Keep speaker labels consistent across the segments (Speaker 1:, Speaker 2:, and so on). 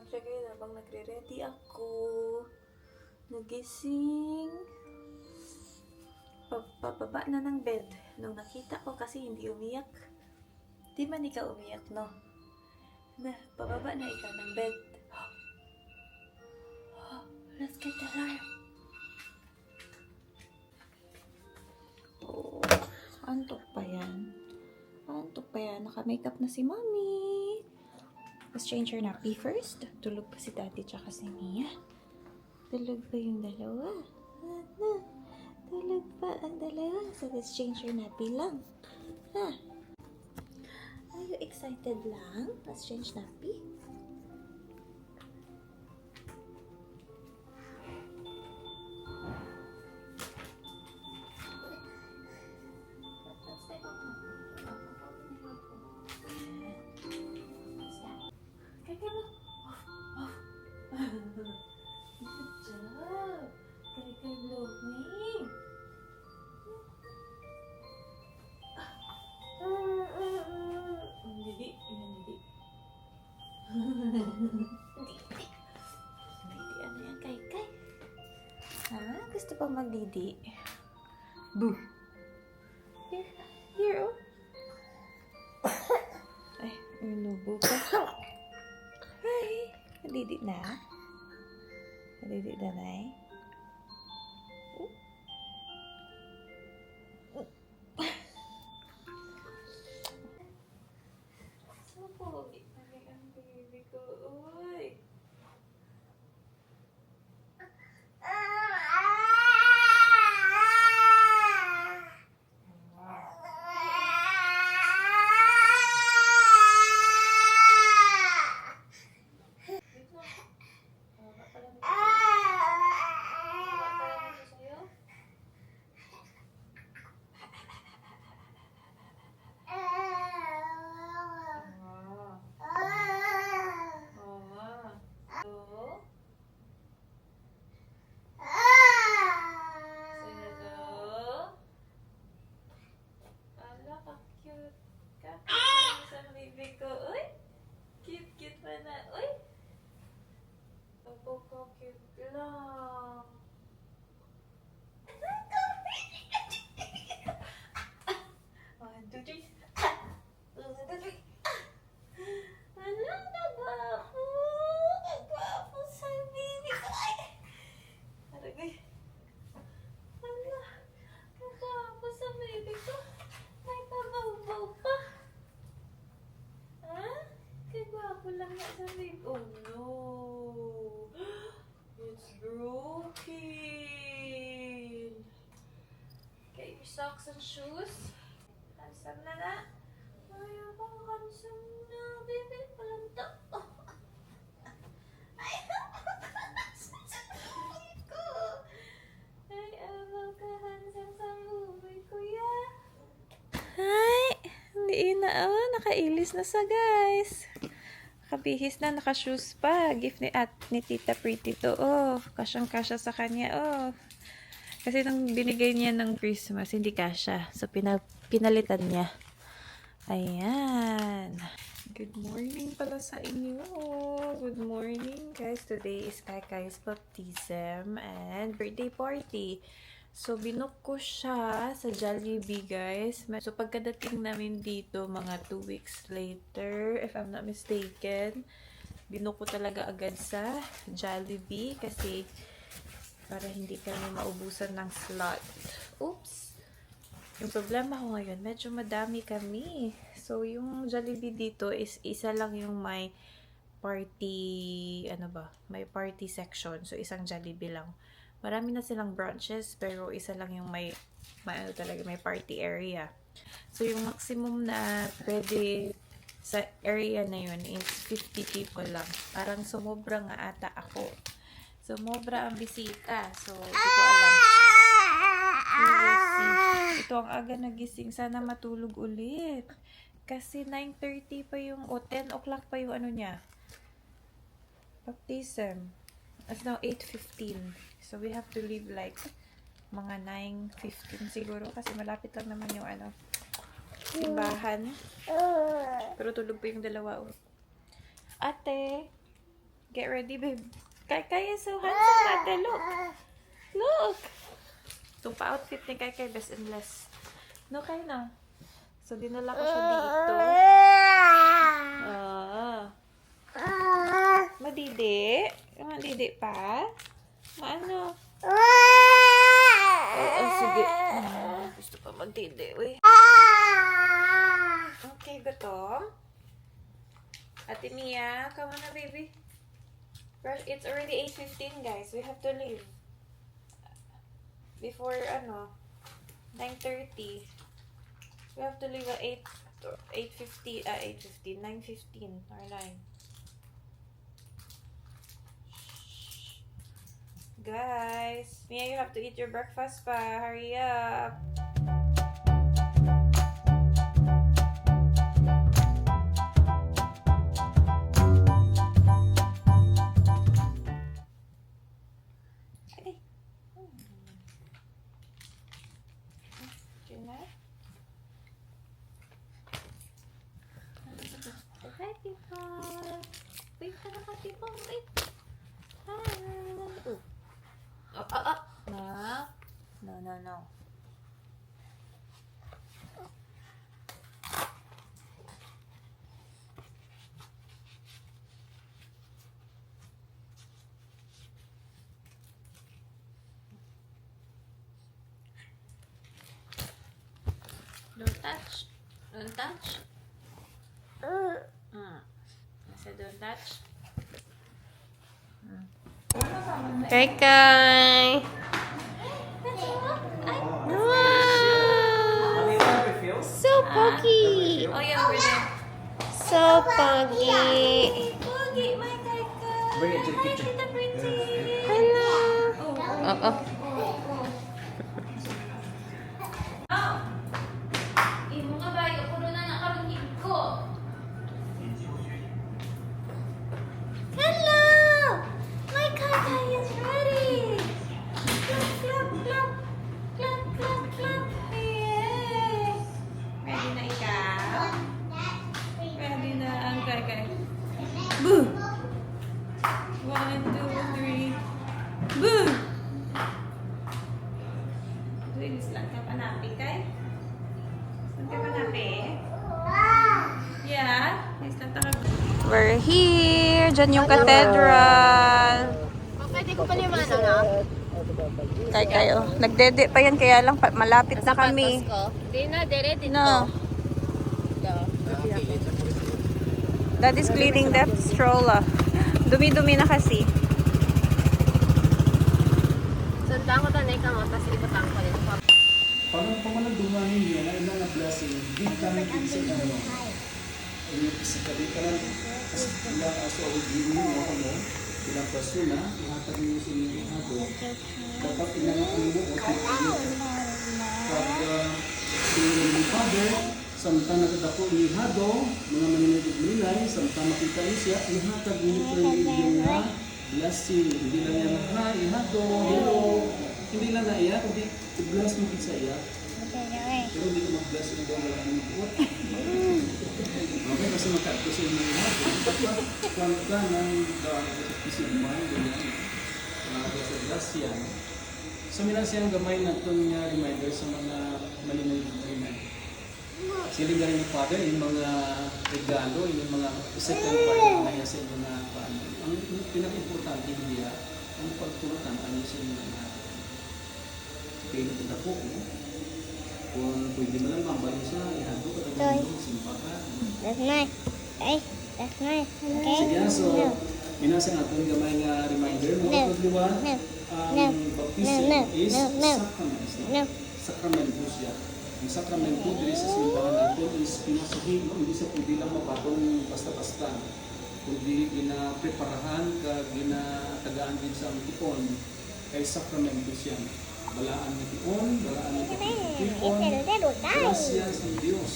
Speaker 1: siya guys habang nagre-ready ako. Nagising. Pababa na ng bed. Nung nakita ko kasi hindi umiyak. Di man ikaw umiyak, no? Na, pababa na ikaw ng bed. Let's get the alarm. Oh, antok pa yan. Antok pa yan. Naka-makeup na si Mommy. Let's change her nappy first. Tulog pa si Daddy tsaka si Mia. Tulog pa yung dalawa. Tulog pa ang dalawa. So let's change her nappy lang. Ha? Are you excited lang? Let's change nappy. Didi, ano yan, kay? Ha? Gusto pa magdidi? Boo! Here, oh. Ay, inubo ka. Hi! Nadidi na? Nadidi na, Nay? Saan po? Ang baby ko, uy! Oh no! It's broken! Get your socks and shoes. Handsome na na. Ay, ako handsome na. Baby, palanta. Oh. Ay, ko. Ay, ako ka handsome sa buhay, kuya. Hi! Hindi na, oh. Nakailis na sa guys. Nakabihis na, naka-shoes pa. Gift ni Tita Pretty to. Oh, kasyang-kasya sa kanya. Oh. Kasi nung binigay niya ng Christmas, hindi kasya. So, pinalitan niya. Ayan. Good morning pala sa inyo. Good morning, guys. Today is Kaikai's baptism and birthday party. So, binook ko siya sa Jollibee, guys. So, pagkadating namin dito, mga 2 weeks later, if I'm not mistaken, binook ko talaga agad sa Jollibee kasi para hindi kami maubusan ng slot. Oops! Yung problema ko ngayon, medyo madami kami. So, yung Jollibee dito is isa lang yung may party, may party section. So, isang Jollibee lang. Marami na silang branches, pero isa lang yung may party area. So, yung maximum na pwede sa area na yun is 50 people lang. Parang sumobra nga ata ako. Sumobra ang bisita. So, hindi ko alam. Ito ang aga nagising. Sana matulog ulit. Kasi 9:30 pa yung, 10 o'clock pa yung niya. Baptism. It's now 8:15. So, we have to leave like mga 9:15 siguro. Kasi malapit lang naman yung simbahan. Pero tulog pa yung dalawa. Ate, Get ready, babe. Kay is so handsome, ate. Look. Look. So, pa-outfit ni Kay best and less. No, Kay na. So, dinala ko siya dito. Madidi? Madidi pa? Maano? Sige. Gusto pa magdidi. Uy. Okay, gutom. Ate Mia, come on na, baby. It's already 8:15, guys. We have to leave. Before, 9:30. We have to leave at 8:15, 9:15 or 9. Guys, Mia, you have to eat your breakfast pa. Hurry up. Hi, people. Wait ka na ka, people. Wait. Hi. No. Don't touch. Don't touch. I said don't touch. Kay. Wow! So poggy! Oh, yeah, over there. So poggy! Poggy, my Kay.
Speaker 2: Bring it to the kitchen.
Speaker 1: Kita pretty.
Speaker 2: Hello.
Speaker 1: Oh. Imo nga ba, puro na nakarungin ko. Hello! My Kay is ready! Clap, clap, clap! Clap, clap, clap! Yay! Ready na ikaw? Ready na ang Kay. Boo! 1, 2, 3. Boo! Doing slaan ka pa napi, Kay? Saan ka pa napi? Yeah? We're here! Diyan yung cathedral.
Speaker 3: Pwede ko pa naman, ano?
Speaker 1: Kayo. Nagdede pa yan, kaya lang malapit na kami.
Speaker 3: Di na, dire dito.
Speaker 1: No. That is cleaning the stroller. Dumi-dumi na kasi.
Speaker 3: Sundan ko tanay ka mo, tapos ibutang ko din.
Speaker 2: Pamalang dumanin yun, ay na blessing, di kami sa inyo. Physically ka lang, kasi ilang aso o gini mo ano, ilang persona, ihatag niyo sa inyo ako. Dapat inangakan mo o titigil. Pag sinunod ni Father, samtang nagdako ni Hado, mga maninigig nilay, samtang makita niyo siya, ihatag niyo sa inyo nga blessing. Hindi lang yan, hi, Hado, hello. Hindi lang na iya, kundi i-bless mo sa iya. Pero hindi ko mag-bless yung doon wala ang buot. Okay, kasi magkakto sa inyo nga. Kwanta ng isigman, ganyan. Sa bless yan. So, minang siyang gamay na itong reminder sa mga malinay na. Siling galing ni Father, yung mga regalo, yung mga second part na kaya sa inyo na paano. Ang pinaka-importante niya, ang pagturutan, ano sa inyo na natin. Kaya ito na po, kung pwede mo lang mambalik siya, ihado ka lang yung simpa ka.
Speaker 3: That's nice. Okay, that's nice. Okay?
Speaker 2: Sige, so, minasa natin gamay nga reminder mo, pagdiwa, ang baptism is sacrament. Sakramento siya. Ang sakramento diri sa simbahan natin is pinasuhin, hindi sa pwede lang mapatong basta-basta. Kundi gina-preparahan ka, gina-tagaan din sa tipon, kay sakramento siya. Balaan ni tipon, balaan ni tipon, grasya sa Diyos.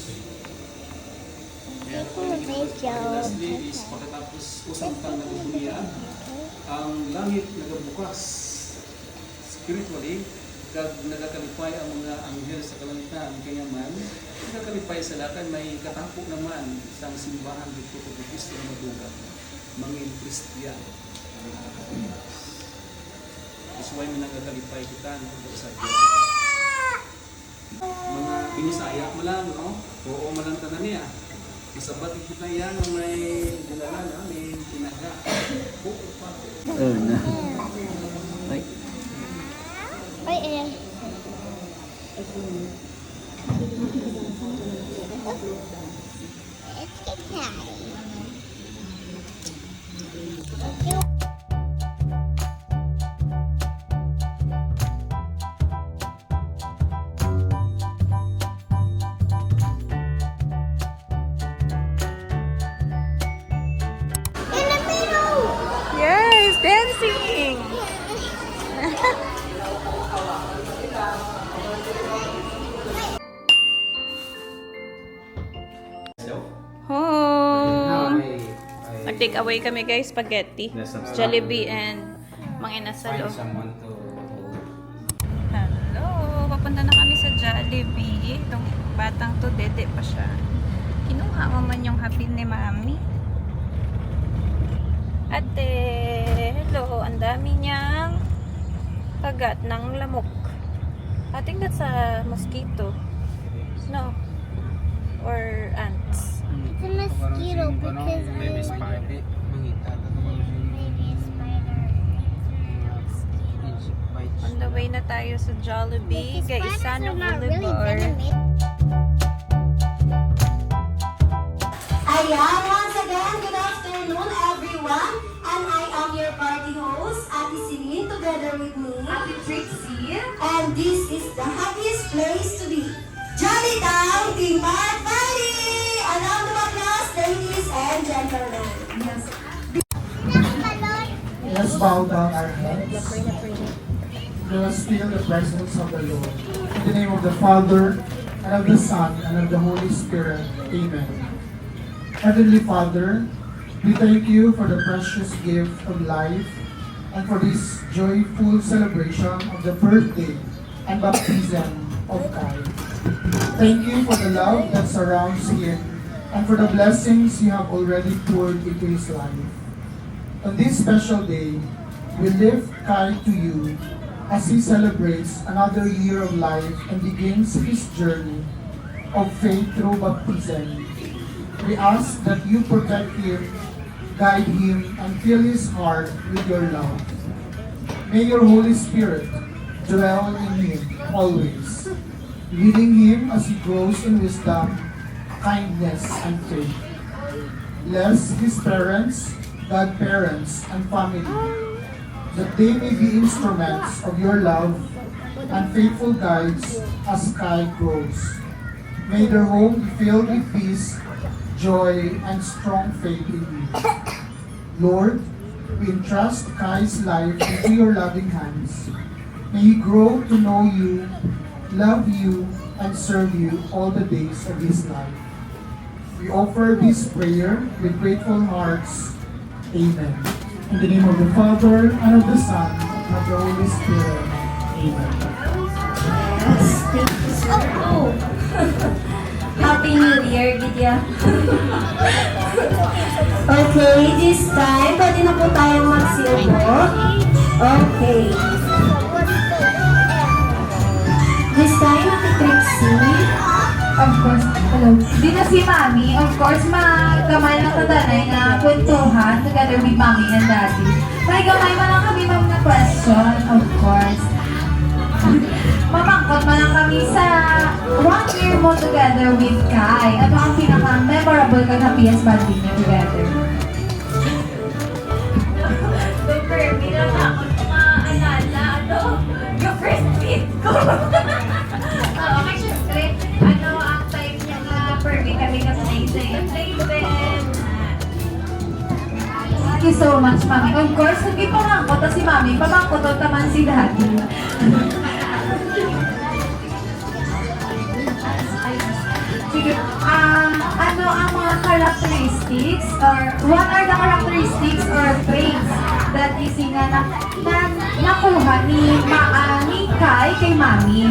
Speaker 2: Lastly is pagkatapos usang tang nagbubuya, ang langit nagabukas spiritually, kag nagakalipay ang mga anghel sa kalangitan, kaya man, nagakalipay sa lakan, may katapo naman sa simbahan dito sa Kristo na maduga, mga Kristiyan. That's why may nagagalipay kita no? Sa Diyos. Mga Binisaya mo lang, no? Oo mo lang tanan niya. Isabat kita yan na may dinala na, may tinaga. Oo pa. Na. Ay.
Speaker 3: Ay, ayan. It's good time. In the middle.
Speaker 1: Yes, dancing! Home! Nag-take away kami guys, spaghetti, Jollibee, and mga inasalo. Hello! Papunta na kami sa Jollibee. Itong batang to, dede pa siya. Kinuha mo man yung happy ni Mami. Ate! Hello! Ang dami niyang kagat ng lamok. I think that's a mosquito. No. Or ants.
Speaker 3: It's a mosquito because maybe spider. Maybe a spider.
Speaker 1: On the way na tayo sa Jollibee. Gaisano Boulevard.
Speaker 4: Ayan, once again, good afternoon everyone. And I am your party host, Ate Celine, together with me, Ate Trixie. And this is the happiest place to be. Jolly Town Team Park Party! A round of applause, ladies and gentlemen. Yes.
Speaker 5: Let's bow down our heads. Let us feel the presence of the Lord. In the name of the Father, and of the Son, and of the Holy Spirit. Amen. Heavenly Father, we thank you for the precious gift of life and for this joyful celebration of the birthday and baptism of Kai. Thank you for the love that surrounds him and for the blessings you have already poured into his life. On this special day, we lift Kai to you as he celebrates another year of life and begins his journey of faith through baptism. We ask that you protect him, guide him, and fill his heart with your love. May your Holy Spirit dwell in him always, leading him as he grows in wisdom, kindness, and faith. Bless his parents, godparents, and family, that they may be instruments of your love and faithful guides as Kai grows. May their home be filled with peace, joy, and strong faith in you. Lord, we entrust Kai's life into your loving hands. May he grow to know you, love you, and serve you all the days of his life. We offer this prayer with grateful hearts. Amen. In the name of the Father, and of the Son, and of the Holy Spirit. Amen.
Speaker 4: Oh! Happy New Year, Gidya. Okay, this time, pwede na po tayong magsilbo. Okay. This time, Ate Trixie.
Speaker 6: Of course, hello. Di na si Mami. Of course, gamay lang tatanay na kwentuhan together with Mami and Daddy. May gamay man lang kami ma'am na question, of course. Mamangkot man lang kami sa 1 year mo together with Kai. Ano ang pinaka-memorable kang happiest bonding niyo together?
Speaker 1: Super, bilang ako maalala, yung first meet ko.
Speaker 6: Okay, syempre, ang time niya na perfect kami na playpen. Thank you so much, Mami. Of course, hindi pamangkot na si Mami, pamangkot naman si Daddy. Sige, ano ang mga characteristics or what are the characteristics or traits that nakuha ni Kai kay Mami?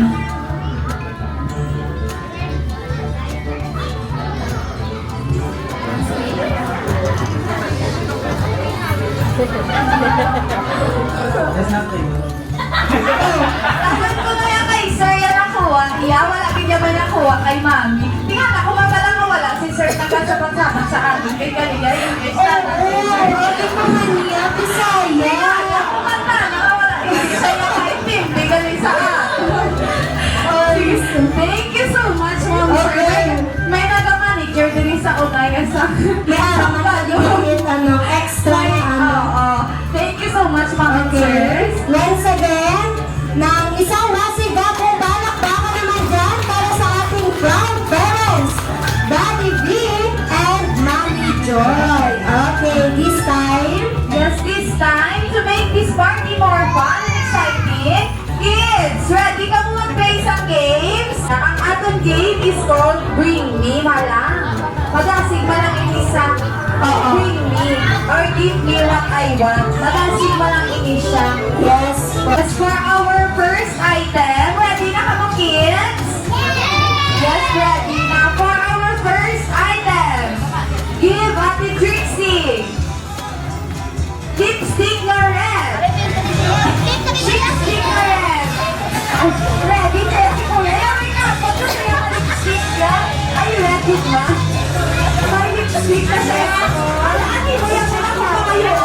Speaker 6: sasabang-sabang sa atin kay Galigay English na
Speaker 4: Ate mga niya, Bisaya.
Speaker 6: kumanta, nakawala English sa'yo kahit hindi galing sa atin. Thank you so much, Ma'am Sir. May naga-manager din sa Unaya sa
Speaker 4: May araw na extra na ano.
Speaker 6: Oo. Thank you so much, Ma'am Sir.
Speaker 4: Once again, ng isang masiga kung balak-baka naman dyan para sa ating proud parents, Daddy V and Mommy Joy. Okay, this time,
Speaker 6: Yes, this time, to make this party more fun and exciting, kids, ready ka mo mag-play some games? Ang atong game is called Bring Me, malang. Madasig malang inisa, Bring Me, or Give Me What I Want. Madasig malang inisa.
Speaker 4: yes,
Speaker 6: As for our first item, ready na ka mo, kids? Yes, ready na. For our first item, give Ate Trixie lipstick na red. Lipstick na red. Ready, ready ko. Ready na. Pagka siya ang lipstick na. Are you ready, ma? May lipstick na siya. Ano mo yan?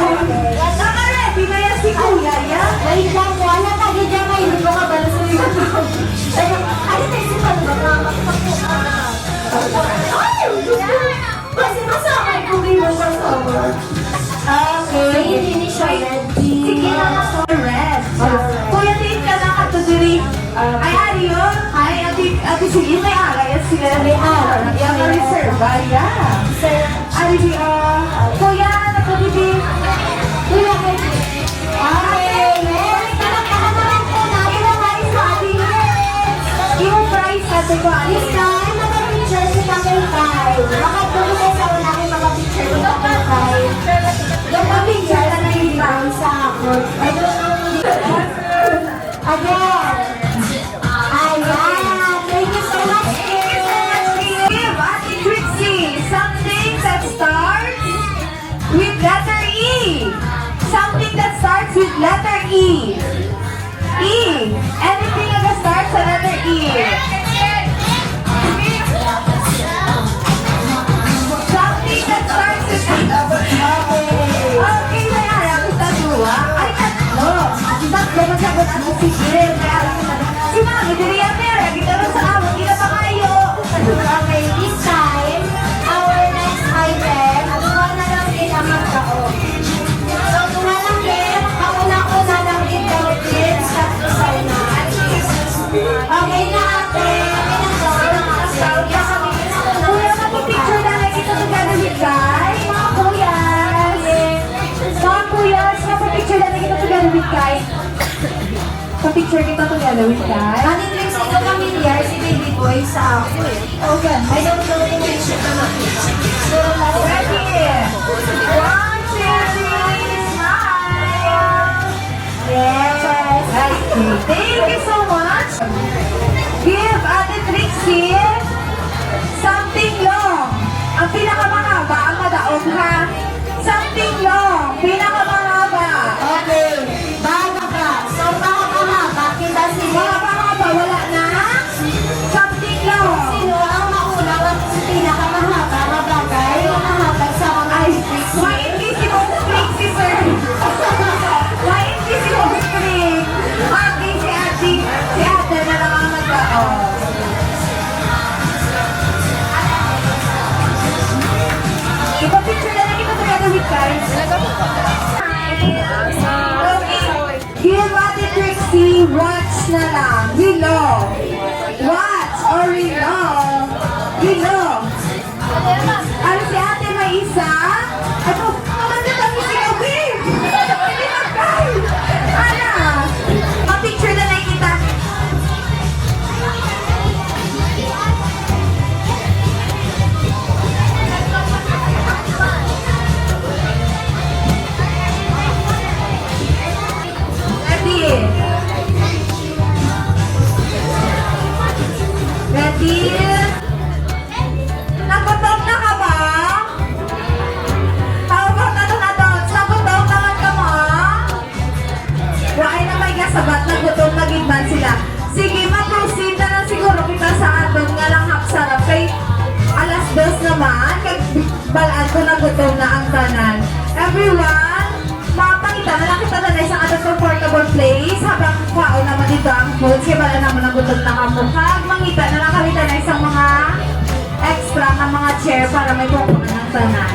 Speaker 6: Naka-ready na yan si Kuya yan.
Speaker 4: wait lang, wala tagi dyan ngayon. Hindi ko kabalo sa iyo. Ano tayo si Pagbaga? Kasi masama ko rin mo masama. Okay, hindi siya ready.
Speaker 6: Sige na na so red. Kuya, tingin ka na katudiri. Ay, ari yun. Ay, ati sige, may aray. At sila may aray. Yan ang reserve. Ayan. Ari, kuya, nakatudiri.
Speaker 4: Kuya, ready. Okay, next. Palakpakan naman po natin ang ating sabi.
Speaker 6: Yung price natin ko,
Speaker 4: This time, mag-picture si Tatay Kai. Makatulong kayo sa una kong mag-picture ni Tatay Kai. Yung picture na nag-ibang sa ako. I don't know. Again. Ayan. Thank you so much, kids.
Speaker 6: give Ate Trixie something that starts with letter E. Something that starts with letter E. E. Anything that starts with letter E. Something that starts with Okay, may harap kita dua. Ay, tatlo. Tatlo, masagot ako si Jill. Si Mami, dili yan meron. Kita rin sa awang, kita pa kayo.
Speaker 4: Okay, this time, our next item, at kuha na lang din ang magkaon. So, kuha lang din, kauna-una lang din daw kids sa unahan. Okay na ate, pinagkaon ng mga sauya sa
Speaker 6: Kuya, magpipicture na lang kita together with guys. Mga kuyas. Mga kuyas, magpipicture na lang kita together with guys. Papicture kita together with guys.
Speaker 4: Ani Trix, ito familiar si baby boy sa ako eh.
Speaker 6: Okay.
Speaker 4: I don't know kung picture ka makita. Pero
Speaker 6: Ready? One, two, three, smile.
Speaker 4: yes.
Speaker 6: Okay, thank you so much. Give Ate Trixie something long. Ang pinakamahaba, ang madaog ha. Something long, pinakamahaba.
Speaker 4: Okay, bago ka. So, mahaba kita si
Speaker 6: Mahaba-haba, wala na. Something long.
Speaker 4: Sino ang mauna at pinakamahaba na bagay na mahabag sa mga
Speaker 6: Ay, may invisible string si sir. May invisible string. Okay, si ate na lang ang nag-on. Ipapicture na lang kita together with guys. Okay. Give Ate Trixie, watch na lang. Hello. Watch or hello. Hello. Ano si ate may isa? Ano? Maganda kami si Gabi. Hindi magkay. Ana. Pa-picture na lang kita. Ready? Ready? Nagutom na ka ba? naman, kag balaan ko na gutom na ang tanan. Everyone, mapakita na lang kita na isang atas comfortable place habang kao naman dito ang food. Kaya balaan naman ang gutom na kamukha. Mangita na lang kami na isang mga extra na mga chair para may kukunan ng tanan.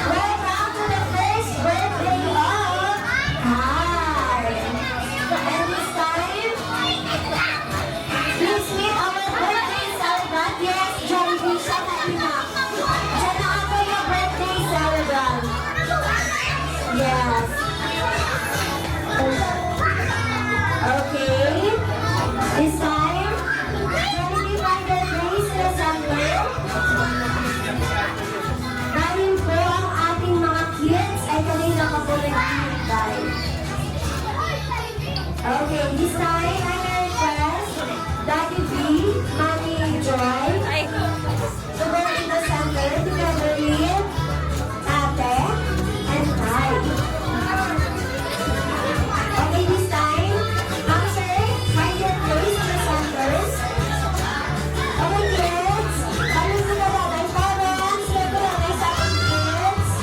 Speaker 4: Welcome to the first birthday of Yes. Okay. This time, Jollibee find their place in the center. Dahil po ang ating mga kids ay kanina nakavolunteer. Okay, this time, I request Daddy B, Mommy Joy, to go in the center together with Ate and Tay. Okay, this time, Ma'am Sir, find your place in the centers. Okay, kids, alam mo na ba, parents, ito lang ay sa ating kids.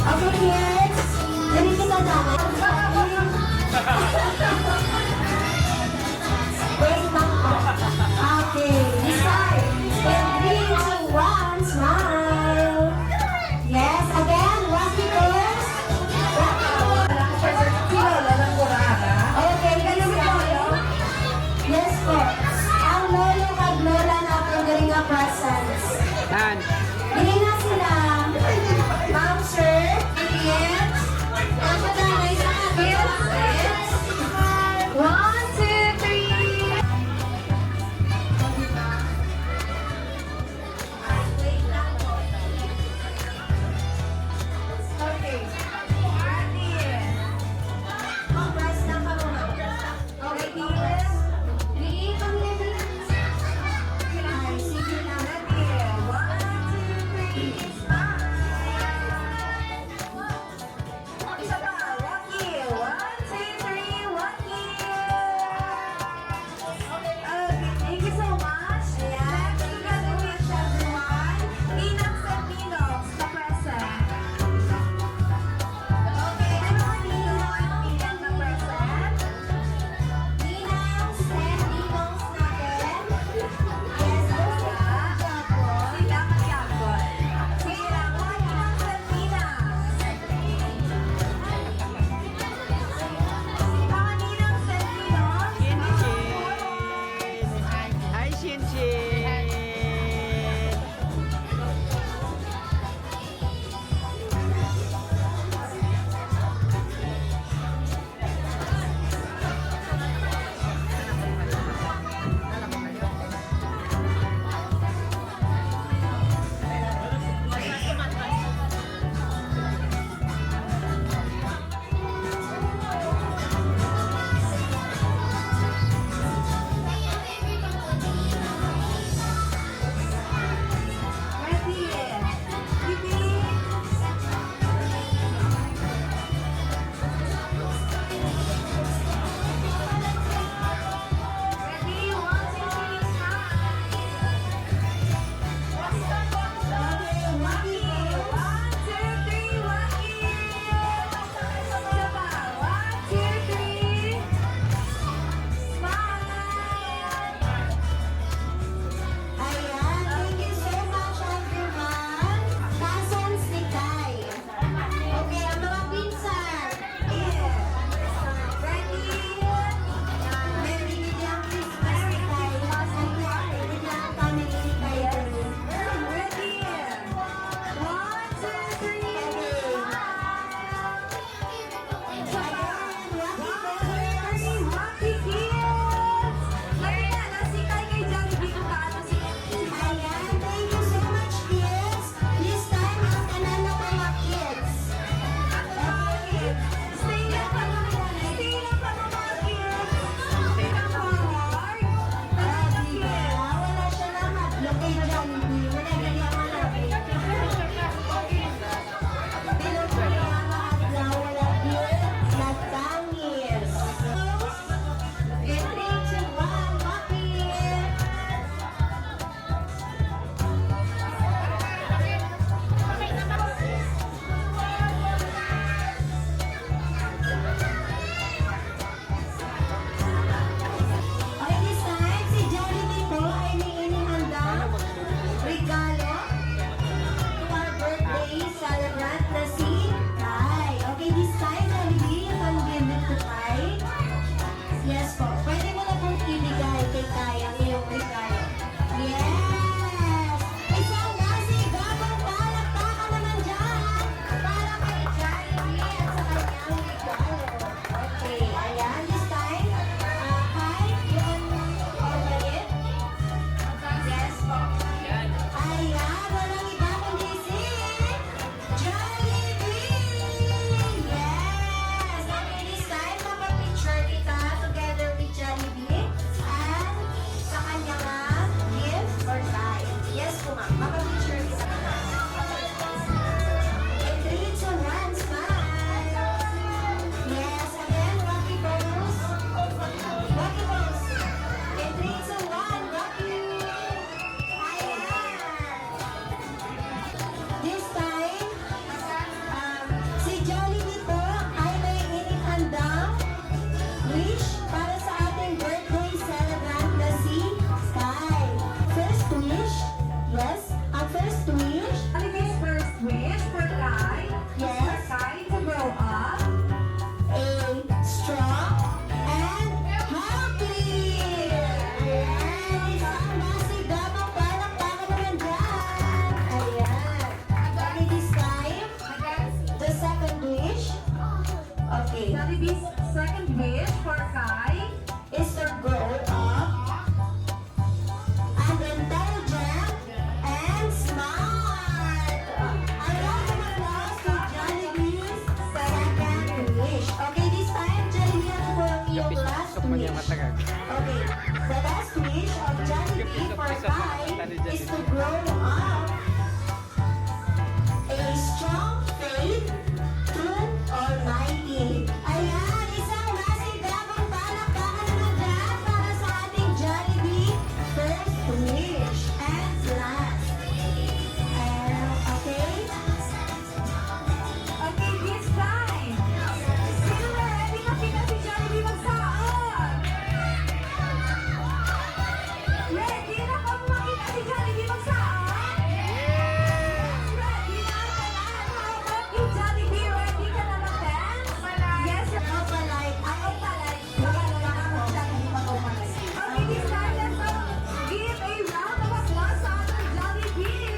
Speaker 4: Okay, kids, dali kita naman. Wait lang po. Okay, this time. In 3, 2, 1, smile. Yes, again, walk it first. Walk it first. Okay, this time. Yes po. Ang lolo at lola natin galing ang presents. Bili na sila. Ma'am, sir, kids. Ang patanay
Speaker 6: wish for Kai
Speaker 4: is to grow up and intelligent and smart. I want to applause to Jollibee's second wish. Okay, this time, Jollibee, ano po yung last wish? Okay, the last wish of Jollibee for Kai is to grow up a strong faith to Almighty. Ayan, isang masigabang palakpakan naman dyan para sa ating Jollibee first wish and last. Okay?
Speaker 6: Okay, this time. Sino na ready na kita si Jollibee magsaot? Ready na kang makita si Jollibee magsaot? Ready na? How about you, Jollibee? Ready ka na mag-dance? Yes,
Speaker 4: Opalite.
Speaker 6: ayaw pala. Wala ako Jollibee mag-opalite. Okay, this time, let's give a round of applause sa ating Jollibee.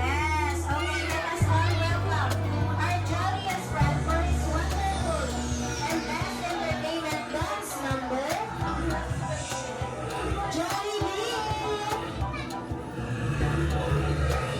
Speaker 4: Yes, okay, let us all welcome our jolliest friend for his wonderful and best entertainment dance number, Jollibee!
Speaker 6: Okay, let's go.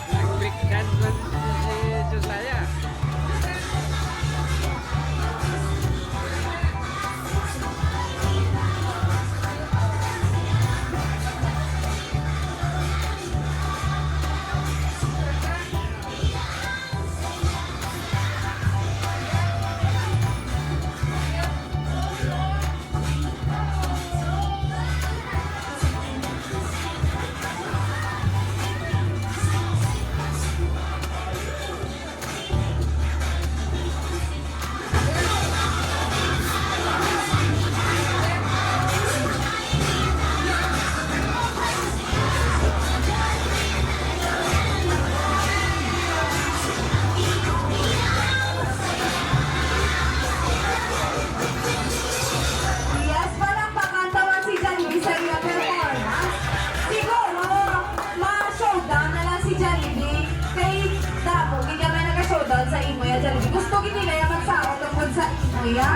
Speaker 7: Nag-breakdance man si Josiah. Yes, parang pakantawan si Jollibee sa iyong performance. Siguro, ma-showdown na lang si Jollibee. Kay Dabo, hindi kami nag-showdown sa imo ya, Jollibee. Gusto gini kaya magsaot tungkol sa imo ya.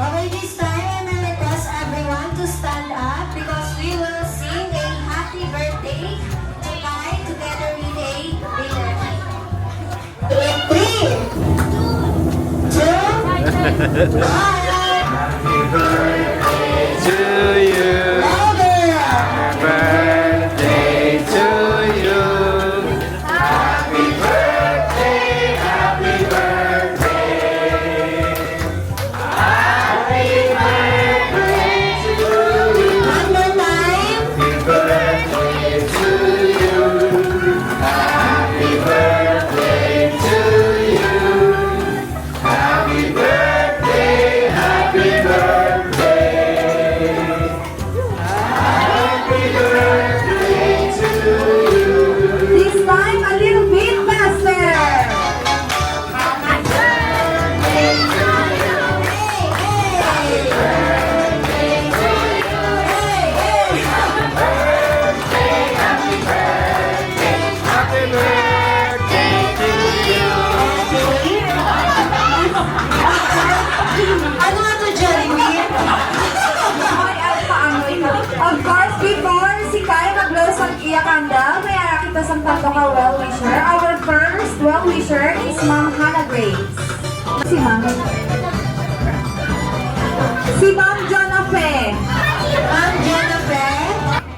Speaker 4: Okay, this time I request everyone to stand up because we will sing a happy birthday to Kai together with a winner. In 3, 2, 1.
Speaker 7: To you,
Speaker 4: Louder!
Speaker 7: birthday to you. Happy birthday, happy birthday. Happy birthday to you.
Speaker 4: One more time.
Speaker 7: Happy birthday to you. Happy birthday to you. Happy birthday, happy birthday. Happy birthday to you.
Speaker 6: This time, a little bit faster.
Speaker 7: Happy birthday to you.
Speaker 4: Ano nga to, Jollibee?
Speaker 6: Okay, ang paanoy ka. Of course, before si Kai mag-blow sa iya candle, may ara kita sa tato ka well-wisher. Our first well-wisher is Ma'am Hannah Grace. Si Ma'am. Si Ma'am Jonah Fe.
Speaker 4: Ma'am Jennifer.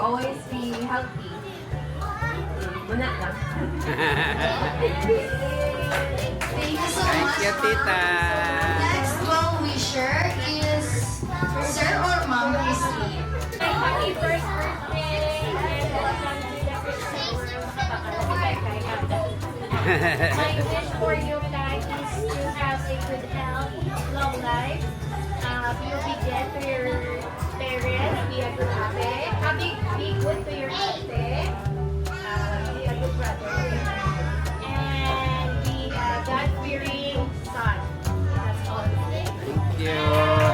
Speaker 7: always be healthy. Wala lang.
Speaker 4: Thank you so
Speaker 8: Thank
Speaker 4: much.
Speaker 8: you, tita.
Speaker 4: Next well-wisher is Sir or Ma'am Christy.
Speaker 3: Happy first birthday and welcome to the Christian world. My wish for you guys is to have a good health, long life. Be obedient to your parents, be a good ate, be good to your ate, be a good brother, and be a God-fearing son. That's all.
Speaker 8: Thank you.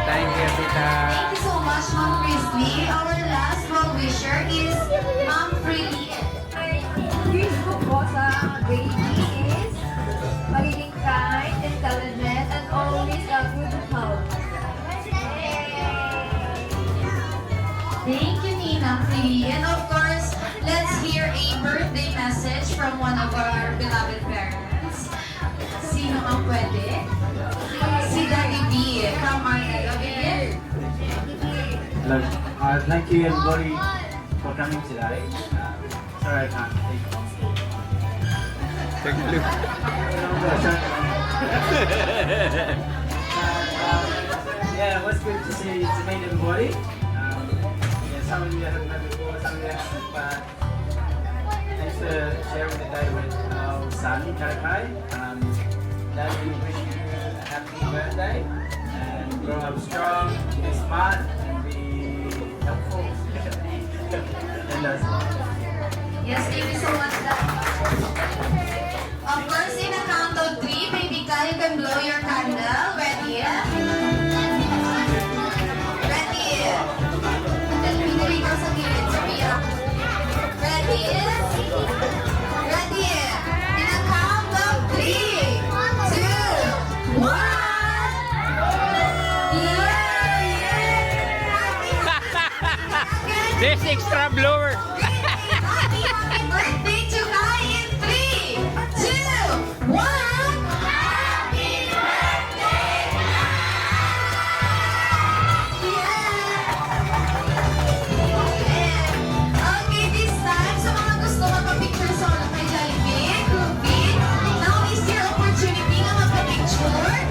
Speaker 8: Thank you, tita.
Speaker 4: Thank you so much, Ma'am Christy. Our last well-wisher is Ma'am Freely.
Speaker 7: Wish ko po sa baby is magiging kind, intelligent, and always a good health.
Speaker 4: Thank you, Nina Freely. And of course, let's hear a birthday message from one of our beloved parents. Sino ang pwede? Si Daddy B from our Daddy
Speaker 9: Hello. Thank you everybody for coming today. Sorry I can't speak.
Speaker 8: Thank you.
Speaker 9: Yeah, it was good to meet everybody. Yeah, some of you I haven't met before, some of you I haven't, but thanks for sharing the day with our son, Karakai. Daddy, we wish you a happy birthday and grow up strong, be smart, and be helpful. And that's
Speaker 4: Yes, thank you so much, Daddy. Of course, in a count of 3, baby Kyle, you can blow your candle. Ready? Ready? Pinili ko sa gilid, Sophia. Ready? Ready? In a count of 3, 2, 1.
Speaker 8: This extra blower.
Speaker 4: Happy birthday to Kai in 3, 2, 1. Happy birthday, Okay, this time, sa mga gusto magpa-picture solo kay Jollibee, Groupie, now is your opportunity na magpa-picture. Okay.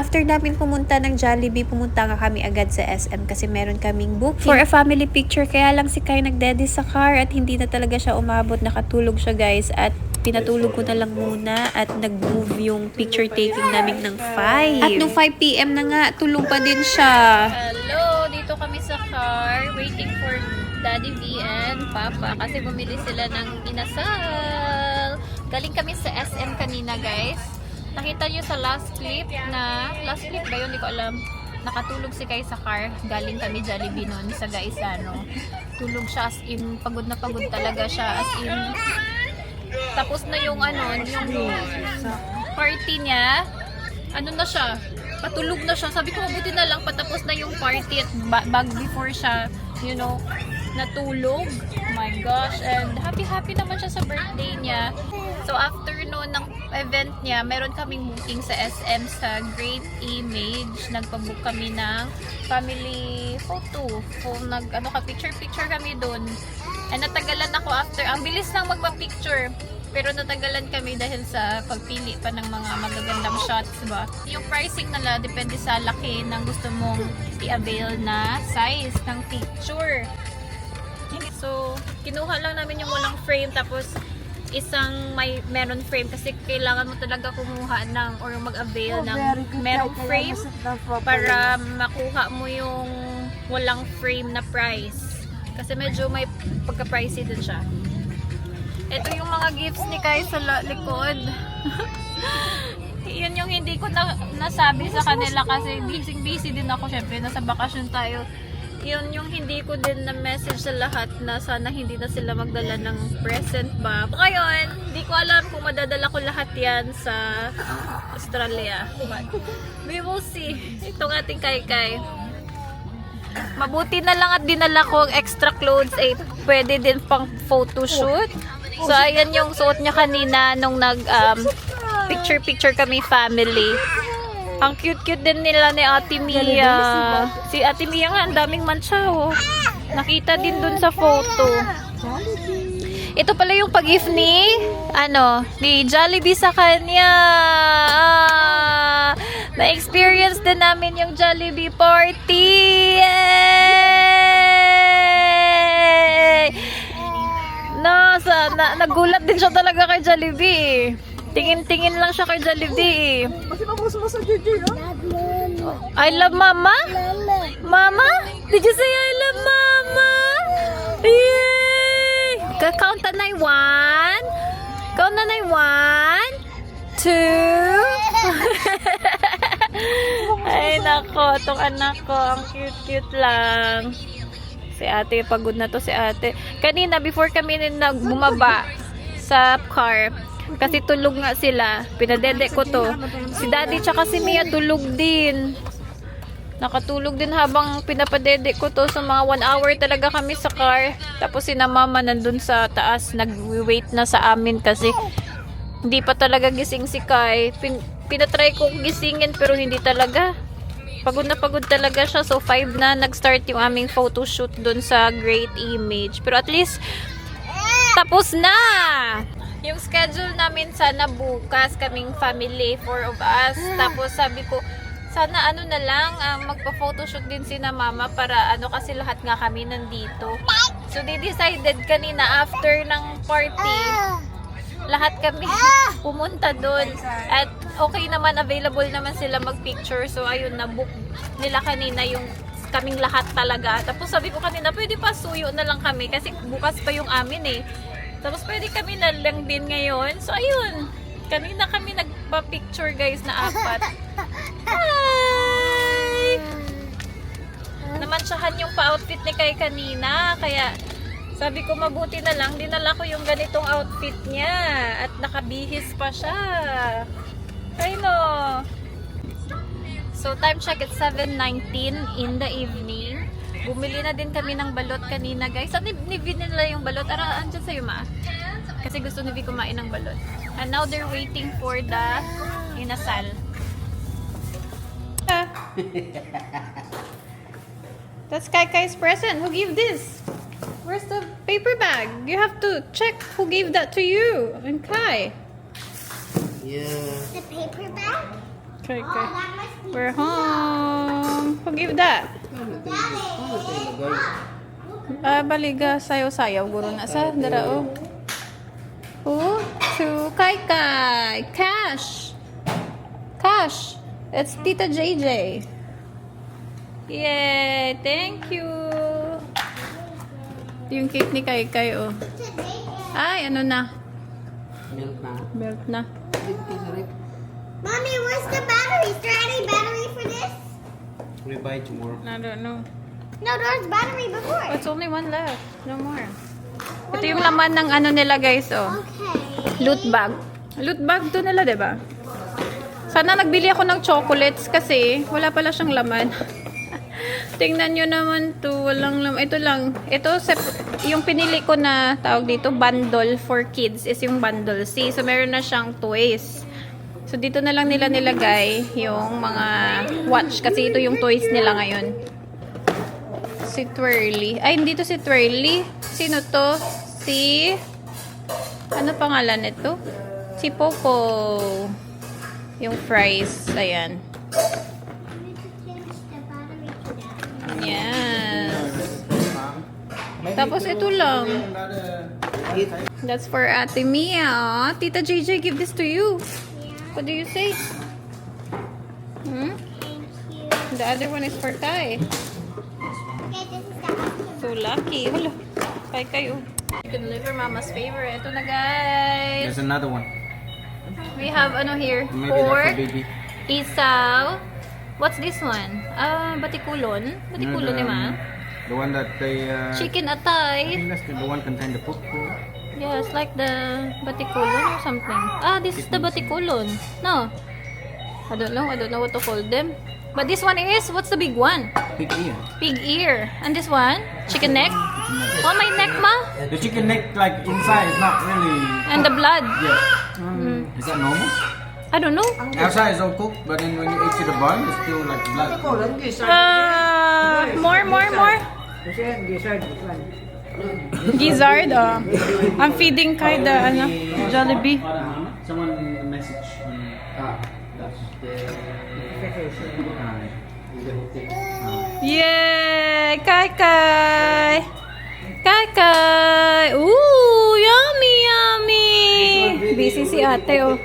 Speaker 1: after namin pumunta ng Jollibee, pumunta nga kami agad sa SM kasi meron kaming booking for a family picture. Kaya lang si Kai nagdeddy sa car at hindi na talaga siya umabot. Nakatulog siya guys at pinatulog ko na lang muna at nag-move yung picture taking namin ng 5. At nung 5 PM na nga, tulog pa din siya. Hello! Dito kami sa car waiting for Daddy V and Papa kasi bumili sila ng inasal. Galing kami sa SM kanina guys. Nakita nyo sa last clip ba yun? Hindi ko alam. Nakatulog si Kai sa car. Galing kami Jollibee nun sa Gaisano. Tulog siya as in, pagod na pagod talaga siya as in. Tapos na yung yung party niya. Ano na siya? Patulog na siya. Sabi ko mabuti na lang patapos na yung party at bag before siya, natulog. Oh my gosh. And happy naman siya sa birthday niya. So after noon ng event niya, meron kaming booking sa SM sa Great Image. Nagpabook kami ng family photo. So picture kami doon. And natagalan ako after. Ang bilis lang magpa-picture. Pero natagalan kami dahil sa pagpili pa ng mga magagandang shots ba. Yung pricing nila depende sa laki ng gusto mong i-avail na size ng picture. So, kinuha lang namin yung walang frame tapos isang meron frame kasi kailangan mo talaga kumuha ng or mag-avail ng merong frame para makuha mo yung walang frame na price. Kasi medyo may pagka-pricey din siya. Ito yung mga gifts ni Kai sa likod. Yun yung hindi ko nasabi sa kanila kasi busy din ako. Syempre, nasa bakasyon tayo. Yun yung hindi ko din na-message sa lahat na sana hindi na sila magdala ng present ba. Ngayon, hindi ko alam kung madadala ko lahat yan sa Australia. But we will see. Itong ating Kai. Mabuti na lang at dinala ko extra clothes pwede din pang photoshoot. So, ayan yung suot niya kanina nung picture kami family. Ang cute din nila ni Ate Mia. Si Ate Mia nga, ang daming mancha, oh. Nakita din dun sa photo. Ito pala yung pag-gift ni Jollibee sa kanya. Na-experience din namin yung Jollibee party. Yay! Nagulat din siya talaga kay Jollibee. Tingin-tingin lang siya kay Jollibee. I love Mama? Mama? Did you say I love Mama? Yay! Count na 1. Count na 1, 2. Ay nako, tong anak ko, ang cute lang. Si ate, pagod na to si ate. Kanina, before kami bumaba sa car, kasi tulog nga sila. Pinadede ko to. Si daddy tsaka si Mia tulog din. Nakatulog din habang pinapadede ko to. So mga 1 hour talaga kami sa car. Tapos si mama nandun sa taas. Nag-wait na sa amin kasi hindi pa talaga gising si Kai. Pinatry kong gisingin pero hindi talaga. Pagod na pagod talaga siya. So 5 na nag-start yung aming photoshoot dun sa Great Image. Pero at least tapos na! Yung schedule namin sana bukas, kaming family, 4 of us. Tapos sabi ko, sana na lang, magpa-photoshoot din si mama para kasi lahat nga kami nandito. So they decided kanina after ng party, lahat kami pumunta doon. At okay naman, available naman sila mag-picture. So ayun, na-book nila kanina yung kaming lahat talaga. Tapos sabi ko kanina, pwede pa suyo na lang kami kasi bukas pa yung amin Tapos pwede kami na lang din ngayon. So ayun, kanina kami nagpa-picture guys na 4. Hi! Namansyahan yung pa-outfit ni Kai kanina. Kaya sabi ko mabuti na lang, dinala ko yung ganitong outfit niya. At nakabihis pa siya. I know. So time check at 7:19 in the evening. Bumili na din kami ng balot kanina guys. Saan ni V nila yung balot? Andyan sa'yo ma? Kasi gusto ni V kumain ng balot. And now they're waiting for the inasal. That's Kai's present. Who gave this? Where's the paper bag? You have to check who gave that to you. And Kai.
Speaker 2: Yeah.
Speaker 4: The paper bag?
Speaker 1: Okay. We're home. Who give that? Baliga sayaw-sayaw guro na sa darao. Who? To Kai Kai. Cash. Cash. It's Tita JJ. Yay! Thank you. Yung cake ni Kai Kai, oh. Ay, ano na? Melt na.
Speaker 4: Mommy, where's the battery? Is there any battery for this?
Speaker 9: We buy tomorrow.
Speaker 1: I don't know.
Speaker 4: No, there was battery before.
Speaker 1: Oh, it's only one left. No more. Ito yung laman ng ano nila, guys, oh.
Speaker 4: Okay.
Speaker 1: Loot bag. Loot bag to nila, diba? Sana nagbili ako ng chocolates kasi wala pala siyang laman. Tingnan nyo naman to. Walang laman. Ito lang. Ito, yung pinili ko na tawag dito, bundle for kids is yung bundle C. So, meron na siyang toys. So, dito na lang nila nilagay yung mga watch. Kasi ito yung toys nila ngayon. Si Twirly. Ay, hindi to si Twirly. Sino to? Si... Ano pangalan nito? Si Popo. Yung fries. Ayan. Yes. Tapos ito lang. That's for Ate Mia. Tita JJ, give this to you. What do you say? Hmm? The other one is for Kai. So lucky. Hello. Kai kayo. You can deliver Mama's favorite. Ito na, guys.
Speaker 9: There's another one.
Speaker 1: We have ano here?
Speaker 9: Maybe that's
Speaker 1: Pork,
Speaker 9: a baby.
Speaker 1: isaw. What's this one? Batikulon. Batikulon ni Ma.
Speaker 9: The one that they... I
Speaker 1: Chicken atay.
Speaker 9: think that's the one contain the pork.
Speaker 1: Yeah, it's like the batikulon or something. This is the batikulon. No. I don't know what to call them. But this one is, what's the big one?
Speaker 9: Pig ear.
Speaker 1: Pig ear. And this one? Chicken neck? Oh, my neck, Ma?
Speaker 9: The chicken neck, like inside, is not really...
Speaker 1: And the blood?
Speaker 9: Yeah. Is that normal?
Speaker 1: I don't know.
Speaker 9: Outside is all cooked, but then when you eat to the bun, it's still like blood.
Speaker 1: More. Gizzard, I'm feeding Kai the, Jollibee.
Speaker 9: Someone message on... that's the...
Speaker 1: Yay! Kai! Ooh, yummy! Busy si ate, oh.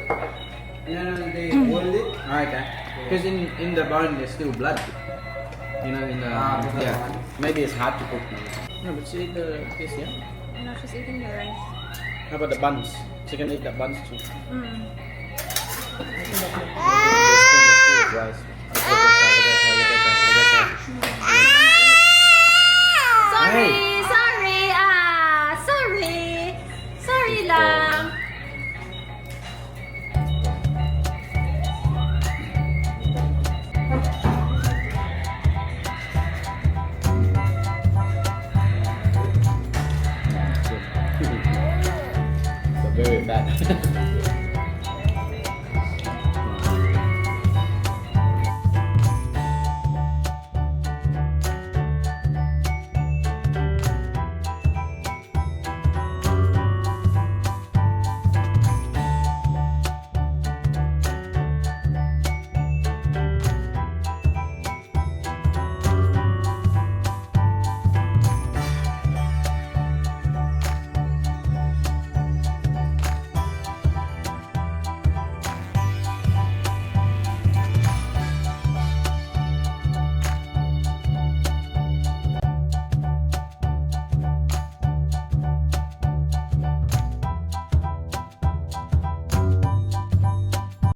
Speaker 9: No, they boiled it. Okay. Because in the bun there's still blood. You know, in the yeah. Maybe it's hard to cook now. No, but she eat the this, yeah.
Speaker 1: No, she's eating the rice.
Speaker 9: How about the buns? She can eat the buns too.
Speaker 1: Sorry lang.
Speaker 9: So very bad.